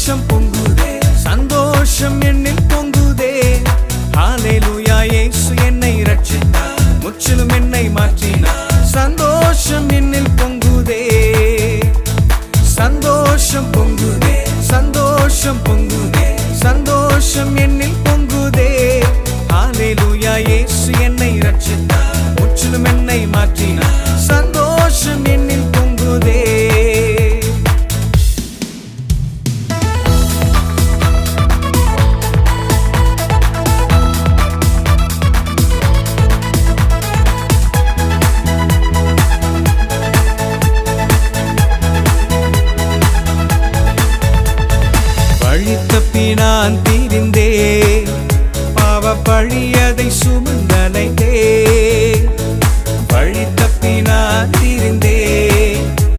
சந்தோஷம் பொங்குதே, சந்தோஷம் என்னில் பொங்குதே. ஹல்லேலூயா, இயேசு என்னை ரட்சித்தார், முற்றிலும் என்னை மாற்றினார். சந்தோஷம் என்னில் பொங்குதே, சந்தோஷம் பொங்குதே, சந்தோஷம் பொங்குதே, சந்தோஷம் என்னில் பொங்குதே. ஹல்லேலூயா, இயேசு என்னை ரட்சித்தார், முற்றிலும் என்னை மாற்றினார். சந்தோஷம் என்னில் பொங்குதே. வழி தப்பி நான் திரிந்தே, பாவ பழியதை சுமந்து